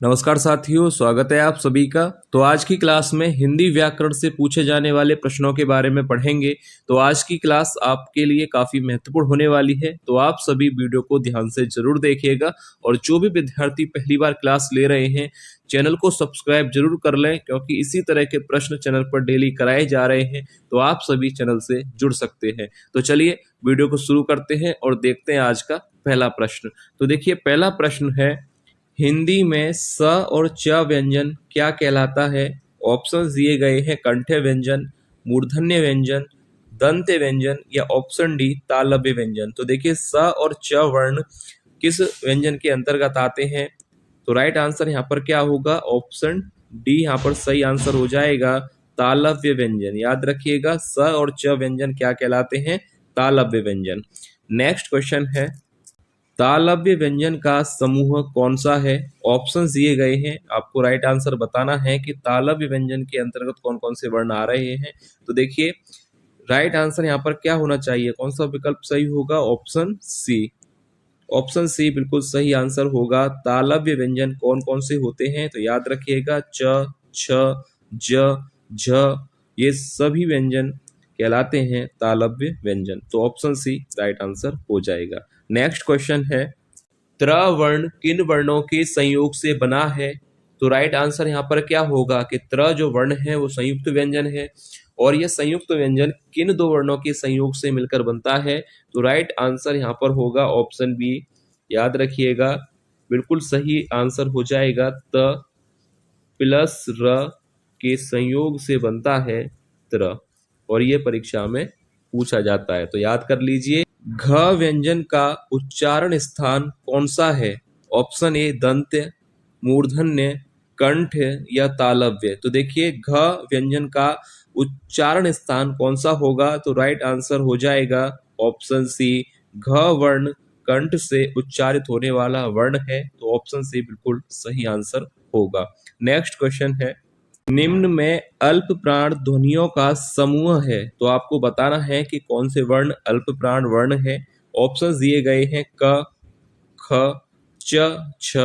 नमस्कार साथियों, स्वागत है आप सभी का। तो आज की क्लास में हिंदी व्याकरण से पूछे जाने वाले प्रश्नों के बारे में पढ़ेंगे। तो आज की क्लास आपके लिए काफ़ी महत्वपूर्ण होने वाली है, तो आप सभी वीडियो को ध्यान से जरूर देखिएगा। और जो भी विद्यार्थी पहली बार क्लास ले रहे हैं, चैनल को सब्सक्राइब जरूर कर लें, क्योंकि इसी तरह के प्रश्न चैनल पर डेली कराए जा रहे हैं, तो आप सभी चैनल से जुड़ सकते हैं। तो चलिए वीडियो को शुरू करते हैं और देखते हैं आज का पहला प्रश्न। तो देखिए, पहला प्रश्न है, हिंदी में स और च व्यंजन क्या कहलाता है? ऑप्शन दिए गए हैं, कंठ्य व्यंजन, मूर्धन्य व्यंजन, दंत्य व्यंजन या ऑप्शन डी तालव्य व्यंजन। तो देखिए, स और च वर्ण किस व्यंजन के अंतर्गत आते हैं? तो राइट आंसर यहाँ पर क्या होगा? ऑप्शन डी यहाँ पर सही आंसर हो जाएगा, तालव्य व्यंजन। याद रखिएगा, स और च व्यंजन क्या कहलाते हैं? तालव्य व्यंजन। नेक्स्ट क्वेश्चन है, तालव्य व्यंजन का समूह कौन सा है? ऑप्शन दिए गए हैं, आपको राइट आंसर बताना है कि तालव्य व्यंजन के अंतर्गत कौन कौन से वर्ण आ रहे हैं। तो देखिए, राइट आंसर यहाँ पर क्या होना चाहिए? कौन सा विकल्प सही होगा? ऑप्शन सी। ऑप्शन सी बिल्कुल सही आंसर होगा। तालव्य व्यंजन कौन कौन से होते हैं? तो याद रखिएगा, च, छ, ज, झ, ये सभी व्यंजन कहलाते हैं तालव्य व्यंजन। तो ऑप्शन सी राइट आंसर हो जाएगा। नेक्स्ट क्वेश्चन है, त्र वर्ण किन वर्णों के संयोग से बना है? तो राइट आंसर यहाँ पर क्या होगा कि त्र जो वर्ण है वो संयुक्त व्यंजन है, और यह संयुक्त व्यंजन किन दो वर्णों के संयोग से मिलकर बनता है? तो राइट आंसर यहाँ पर होगा ऑप्शन बी। याद रखिएगा, बिल्कुल सही आंसर हो जाएगा, त प्लस र के संयोग से बनता है त्र, और ये परीक्षा में पूछा जाता है। तो याद कर लीजिए, घ व्यंजन का उच्चारण स्थान कौन सा है? ऑप्शन ए दंत्य, मूर्धन्य, कंठ या तालव्य। तो देखिए, घ व्यंजन का उच्चारण स्थान कौन सा होगा? तो राइट आंसर हो जाएगा ऑप्शन सी, घ वर्ण कंठ से उच्चारित होने वाला वर्ण है। तो ऑप्शन सी बिल्कुल सही आंसर होगा। नेक्स्ट क्वेश्चन है, निम्न में अल्प प्राण ध्वनियों का समूह है, तो आपको बताना है कि कौन से वर्ण अल्प प्राण वर्ण है। ऑप्शन दिए गए हैं, क, ख, च, छ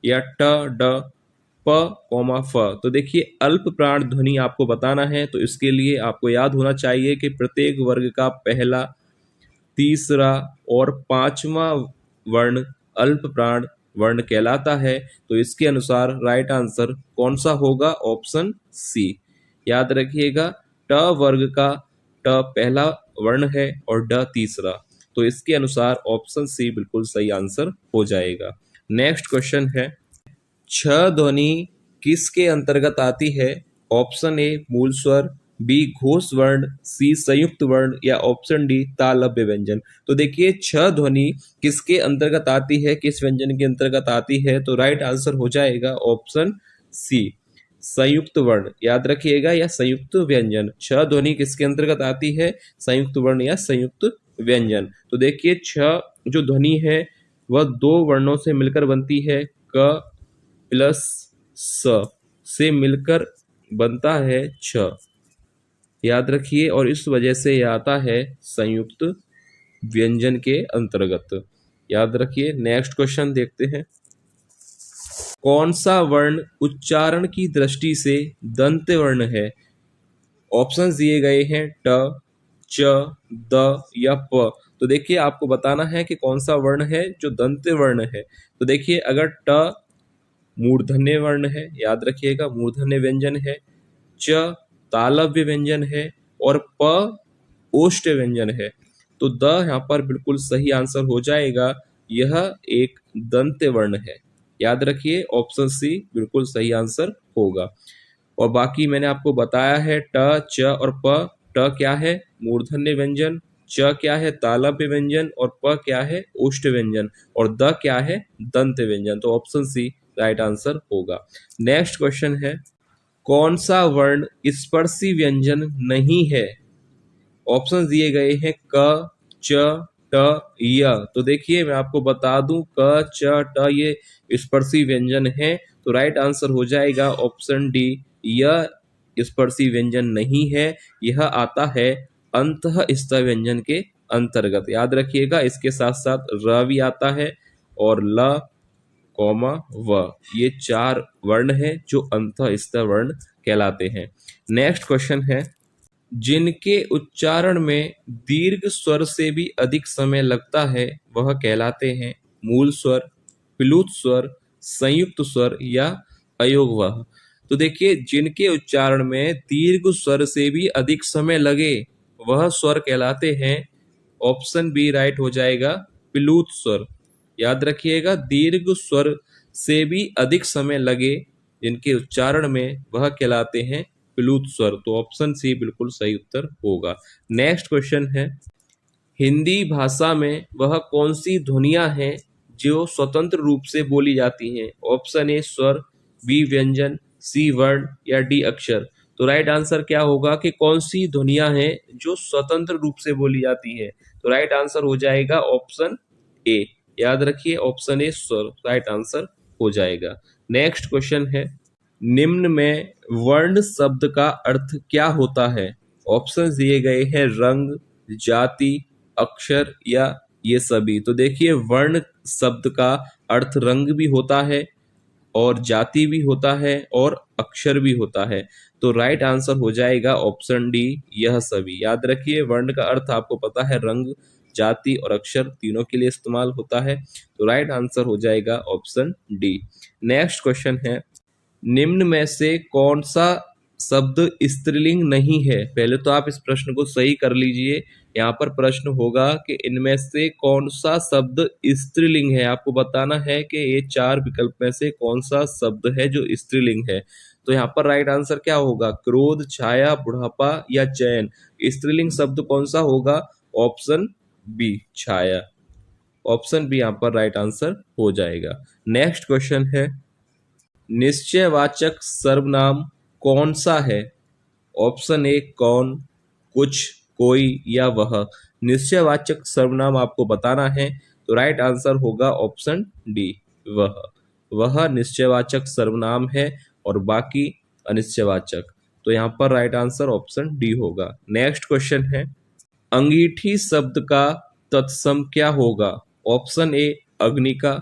या ट, ड, प, फ। तो देखिए, अल्प प्राण ध्वनि आपको बताना है, तो इसके लिए आपको याद होना चाहिए कि प्रत्येक वर्ग का पहला, तीसरा और पांचवा वर्ण अल्प प्राण वर्ण कहलाता है। तो इसके अनुसार राइट आंसर कौन सा होगा? Option C. याद रखिएगा, ट वर्ग का ट पहला वर्ण है और ड तीसरा। तो इसके अनुसार ऑप्शन सी बिल्कुल सही आंसर हो जाएगा। नेक्स्ट क्वेश्चन है, छ ध्वनि किसके अंतर्गत आती है? ऑप्शन ए मूल स्वर, बी घोष वर्ण, सी संयुक्त वर्ण या ऑप्शन डी तालव्य व्यंजन। तो देखिए, छ ध्वनि किसके अंतर्गत आती है, किस व्यंजन के अंतर्गत आती है? तो राइट आंसर हो जाएगा ऑप्शन सी, संयुक्त वर्ण। याद रखिएगा, या संयुक्त व्यंजन। छ ध्वनि किसके अंतर्गत आती है? संयुक्त वर्ण या संयुक्त व्यंजन। तो देखिए, छ जो ध्वनि है वह दो वर्णों से मिलकर बनती है, क प्लस स से मिलकर बनता है छ। याद रखिए, और इस वजह से यह आता है संयुक्त व्यंजन के अंतर्गत। याद रखिए। नेक्स्ट क्वेश्चन देखते हैं, कौन सा वर्ण उच्चारण की दृष्टि से दंत वर्ण है? ऑप्शन दिए गए हैं, ट, च, द या प। तो देखिए, आपको बताना है कि कौन सा वर्ण है जो दंत वर्ण है। तो देखिए, अगर ट मूर्धन्य वर्ण है, याद रखिएगा मूर्धन्य व्यंजन है, च तालव्य व्यंजन है और प ओष्ठ व्यंजन है, तो द यहाँ पर बिल्कुल सही आंसर हो जाएगा। यह एक दंत्य वर्ण है। याद रखिए, ऑप्शन सी बिल्कुल सही आंसर होगा। और बाकी मैंने आपको बताया है, ट, च और प। ट क्या है? मूर्धन्य व्यंजन, च क्या है? तालव्य व्यंजन और प क्या है? ओष्ठ व्यंजन, और द क्या है? दंत व्यंजन। तो ऑप्शन सी राइट आंसर होगा। नेक्स्ट क्वेश्चन है, कौन सा वर्ण स्पर्शी व्यंजन नहीं है? ऑप्शन दिए गए हैं, क, च, ट, य। तो देखिए, मैं आपको बता दूं, क, च, ट ये स्पर्शी व्यंजन है। तो राइट आंसर हो जाएगा ऑप्शन डी, यह स्पर्शी व्यंजन नहीं है। यह आता है अंतःस्थ व्यंजन के अंतर्गत। याद रखिएगा, इसके साथ साथ र भी आता है और ल, कॉमा व, ये 4 वर्ण हैं जो अंतःस्थ वर्ण कहलाते हैं। नेक्स्ट क्वेश्चन है, जिनके उच्चारण में दीर्घ स्वर से भी अधिक समय लगता है वह कहलाते हैं मूल स्वर, प्लुत स्वर, संयुक्त स्वर या अयोगवाह। तो देखिए, जिनके उच्चारण में दीर्घ स्वर से भी अधिक समय लगे वह स्वर कहलाते हैं, ऑप्शन बी राइट हो जाएगा, प्लुत स्वर। याद रखिएगा, दीर्घ स्वर से भी अधिक समय लगे जिनके उच्चारण में वह कहलाते हैं प्लुत स्वर। तो ऑप्शन सी बिल्कुल सही उत्तर होगा। नेक्स्ट क्वेश्चन है, हिंदी भाषा में वह कौन सी ध्वनियां हैं जो स्वतंत्र रूप से बोली जाती हैं? ऑप्शन ए स्वर, बी व्यंजन, सी वर्ण या डी अक्षर। तो राइट आंसर क्या होगा कि कौन सी ध्वनियां हैं जो स्वतंत्र रूप से बोली जाती है? तो राइट आंसर हो जाएगा ऑप्शन ए। याद रखिए, ऑप्शन ए स्वर राइट आंसर हो जाएगा। नेक्स्ट क्वेश्चन है, निम्न में वर्ण शब्द का अर्थ क्या होता है? ऑप्शन दिए गए हैं रंग, जाति, अक्षर या ये सभी। तो देखिए, वर्ण शब्द का अर्थ रंग भी होता है और जाति भी होता है और अक्षर भी होता है। तो राइट आंसर हो जाएगा ऑप्शन डी, यह सभी। याद रखिए, वर्ण का अर्थ आपको पता है रंग, जाति और अक्षर तीनों के लिए इस्तेमाल होता है। तो राइट आंसर हो जाएगा ऑप्शन डी। नेक्स्ट क्वेश्चन है, निम्न में से कौन सा शब्द स्त्रीलिंग नहीं है? पहले तो आप इस प्रश्न को सही कर लीजिए। यहाँ पर प्रश्न होगा कि इनमें से कौन सा शब्द स्त्रीलिंग है। आपको बताना है कि ये 4 विकल्प में से कौन सा शब्द है जो स्त्रीलिंग है। तो यहाँ पर राइट आंसर क्या होगा? क्रोध, छाया, बुढ़ापा या चयन। स्त्रीलिंग शब्द कौन सा होगा? ऑप्शन बी, छाया। ऑप्शन बी यहाँ पर राइट आंसर हो जाएगा। नेक्स्ट क्वेश्चन है, निश्चयवाचक सर्वनाम कौन सा है? ऑप्शन ए कौन, कुछ, कोई या वह। निश्चयवाचक सर्वनाम आपको बताना है। तो राइट आंसर होगा ऑप्शन डी, वह। वह निश्चयवाचक सर्वनाम है और बाकी अनिश्चयवाचक। तो यहाँ पर राइट आंसर ऑप्शन डी होगा। नेक्स्ट क्वेश्चन है, अंगीठी शब्द का तत्सम क्या होगा? ऑप्शन ए अग्निका,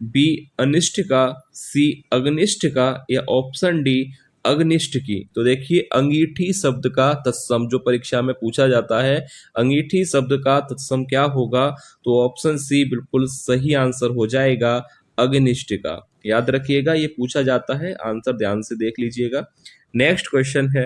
बी अनिष्ट का, सी अग्निष्ठ का या ऑप्शन डी अग्निष्ठ की। तो देखिए, अंगीठी शब्द का तत्सम जो परीक्षा में पूछा जाता है, अंगीठी शब्द का तत्सम क्या होगा? तो ऑप्शन सी बिल्कुल सही आंसर हो जाएगा, अग्निष्ठ का। याद रखिएगा, ये पूछा जाता है, आंसर ध्यान से देख लीजिएगा। नेक्स्ट क्वेश्चन है,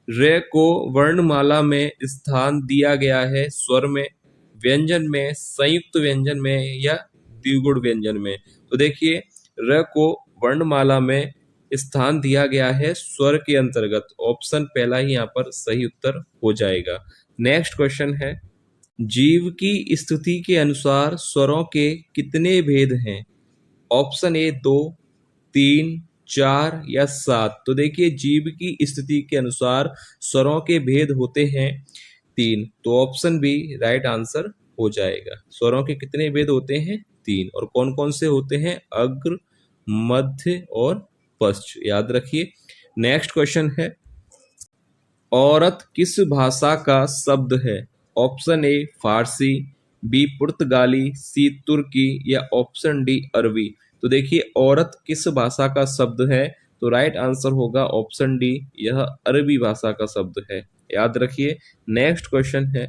रे को वर्णमाला में स्थान दिया गया है स्वर में, व्यंजन में, संयुक्त व्यंजन में या द्विगुण व्यंजन में। तो देखिए, र को वर्णमाला में स्थान दिया गया है स्वर के अंतर्गत। ऑप्शन पहला ही यहाँ पर सही उत्तर हो जाएगा। नेक्स्ट क्वेश्चन है, जीव की स्थिति के अनुसार स्वरों के कितने भेद हैं? ऑप्शन ए 2, 3, 4 या 7। तो देखिए, जीव की स्थिति के अनुसार स्वरों के भेद होते हैं 3। तो ऑप्शन बी राइट आंसर हो जाएगा। स्वरों के कितने भेद होते हैं? 3। और कौन कौन से होते हैं? अग्र, मध्य और पश्च। याद रखिए। नेक्स्ट क्वेश्चन है, औरत किस भाषा का शब्द है? ऑप्शन ए फारसी, बी पुर्तगाली, सी तुर्की या ऑप्शन डी अरबी। तो देखिए, औरत किस भाषा का शब्द है? तो राइट आंसर होगा ऑप्शन डी, यह अरबी भाषा का शब्द है। याद रखिए। नेक्स्ट क्वेश्चन है,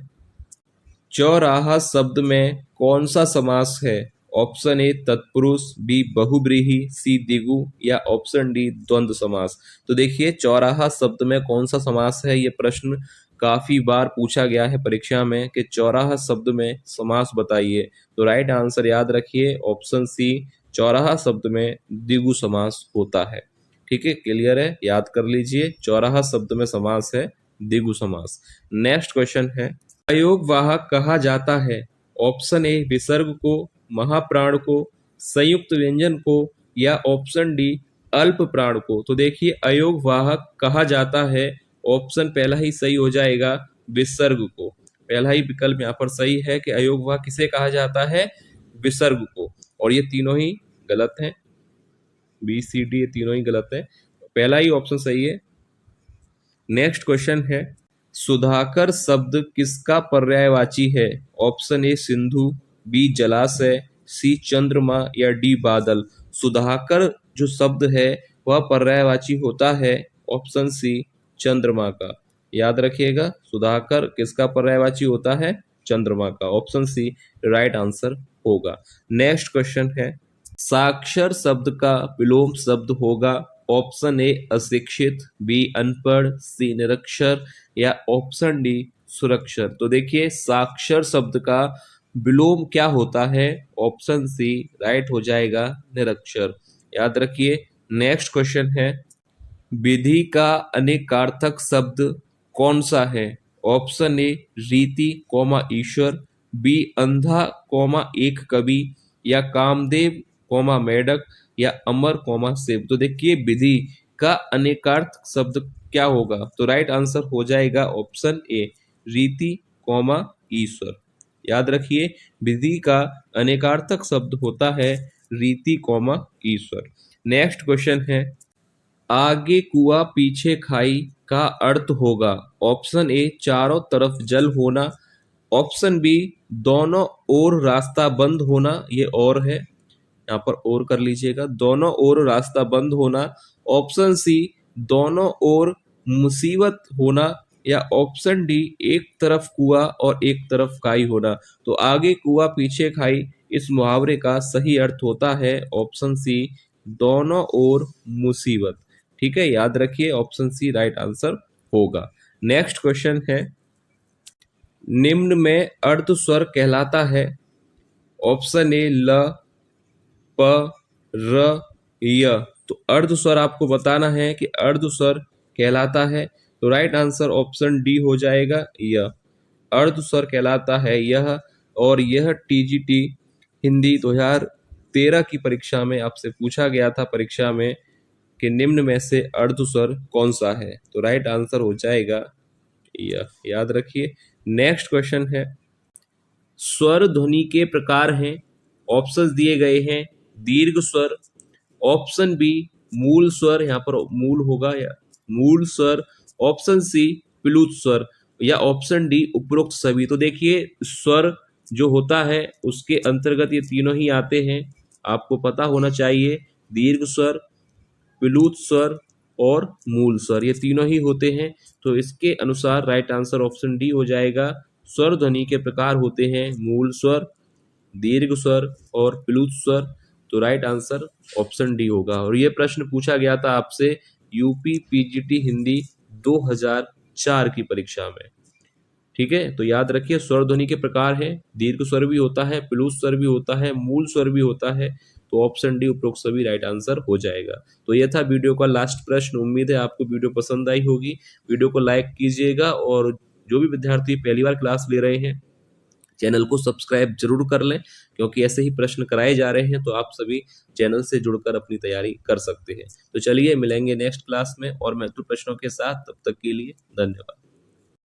चौराहा शब्द में कौन सा समास है? ऑप्शन ए तत्पुरुष, बी बहुब्रीहि, सी द्विगु या ऑप्शन डी द्वंद्व समास। तो देखिए, चौराहा शब्द में कौन सा समास है? ये प्रश्न काफी बार पूछा गया है परीक्षा में कि चौराहा शब्द में समास बताइए। तो राइट आंसर याद रखिए, ऑप्शन सी, चौराहा शब्द में द्विगु समास होता है। ठीक है, क्लियर है? याद कर लीजिए, चौराहा शब्द में समास है द्विगु समास। नेक्स्ट क्वेश्चन है, अयोगवाहक कहा जाता है? ऑप्शन ए विसर्ग को, महाप्राण को, संयुक्त व्यंजन को या ऑप्शन डी अल्प प्राण को। तो देखिए, अयोगवाहक कहा जाता है, ऑप्शन पहला ही सही हो जाएगा, विसर्ग को। पहला ही विकल्प यहाँ पर सही है कि अयोगवाहक किसे कहा जाता है? विसर्ग को। और ये तीनों ही गलत हैं, बी सी डी ये तीनों ही गलत है, पहला ही ऑप्शन सही है। नेक्स्ट क्वेश्चन है, सुधाकर शब्द किसका पर्यायवाची है? ऑप्शन ए सिंधु, बी जलाशय, सी चंद्रमा या डी बादल। सुधाकर जो शब्द है वह पर्यायवाची होता है, ऑप्शन सी चंद्रमा का। याद रखिएगा, सुधाकर किसका पर्यायवाची होता है? चंद्रमा का। ऑप्शन सी राइट आंसर होगा। नेक्स्ट क्वेश्चन है, साक्षर शब्द का विलोम शब्द होगा, ऑप्शन ए अशिक्षित, बी अनपढ़, सी निरक्षर या ऑप्शन डी सुरक्षर। तो देखिए, साक्षर शब्द का विलोम क्या होता है? ऑप्शन सी राइट हो जाएगा, निरक्षर। याद रखिए। नेक्स्ट क्वेश्चन है, विधि का अनेकार्थक शब्द कौन सा है? ऑप्शन ए रीति कौमा ईश्वर, बी अंधा कौमा एक कवि या कामदेव कौमा मेढक या अमर कौमा सेब। तो देखिए, विधि का अनेकार्थ शब्द क्या होगा? तो राइट आंसर हो जाएगा ऑप्शन ए रीति कौमा ईश्वर। याद रखिए, विधि का अनेकार्थक शब्द होता है रीति कौमा ईश्वर। नेक्स्ट क्वेश्चन है, आगे कुआ पीछे खाई का अर्थ होगा, ऑप्शन ए चारों तरफ जल होना, ऑप्शन बी दोनों ओर रास्ता बंद होना, ये और है, यहाँ पर और कर लीजिएगा, दोनों ओर रास्ता बंद होना, ऑप्शन सी दोनों ओर मुसीबत होना या ऑप्शन डी एक तरफ कुआ और एक तरफ खाई होना। तो आगे कुआ पीछे खाई इस मुहावरे का सही अर्थ होता है ऑप्शन सी दोनों ओर मुसीबत। ठीक है, याद रखिए, ऑप्शन सी राइट आंसर होगा। नेक्स्ट क्वेश्चन है, निम्न में अर्ध स्वर कहलाता है, ऑप्शन ए ल, प, र, य। तो अर्ध स्वर आपको बताना है कि अर्ध स्वर कहलाता है, तो राइट आंसर ऑप्शन डी हो जाएगा, यह अर्ध स्वर कहलाता है यह। और यह टीजीटी हिंदी 2013 की परीक्षा में आपसे पूछा गया था परीक्षा में कि निम्न में से अर्ध स्वर कौन सा है? तो राइट आंसर हो जाएगा यह। याद रखिए। नेक्स्ट क्वेश्चन है, स्वर ध्वनि के प्रकार हैं, ऑप्शंस दिए गए हैं, दीर्घ स्वर, ऑप्शन बी मूल स्वर, यहाँ पर मूल होगा या मूल स्वर, ऑप्शन सी प्लुत स्वर या ऑप्शन डी उपरोक्त सभी। तो देखिए, स्वर जो होता है उसके अंतर्गत ये तीनों ही आते हैं, आपको पता होना चाहिए, दीर्घ स्वर, प्लुत स्वर और मूल स्वर, ये तीनों ही होते हैं। तो इसके अनुसार राइट आंसर ऑप्शन डी हो जाएगा। स्वर ध्वनि के प्रकार होते हैं मूल स्वर, दीर्घ स्वर और प्लुत स्वर। तो राइट आंसर ऑप्शन डी होगा। और ये प्रश्न पूछा गया था आपसे यूपी पीजीटी हिंदी 2004 की परीक्षा में। ठीक है, तो याद रखिए, स्वर ध्वनि के प्रकार हैं, दीर्घ स्वर भी होता है, प्लुत स्वर भी होता है, मूल स्वर भी होता है। तो ऑप्शन डी उपरोक्त सभी राइट आंसर हो जाएगा। तो यह था वीडियो का लास्ट प्रश्न। उम्मीद है आपको वीडियो पसंद आई होगी। वीडियो को लाइक कीजिएगा और जो भी विद्यार्थी पहली बार क्लास ले रहे हैं चैनल को सब्सक्राइब जरूर कर लें, क्योंकि ऐसे ही प्रश्न कराए जा रहे हैं, तो आप सभी चैनल से जुड़कर अपनी तैयारी कर सकते हैं। तो चलिए मिलेंगे नेक्स्ट क्लास में और महत्वपूर्ण प्रश्नों के साथ। तब तक के लिए धन्यवाद।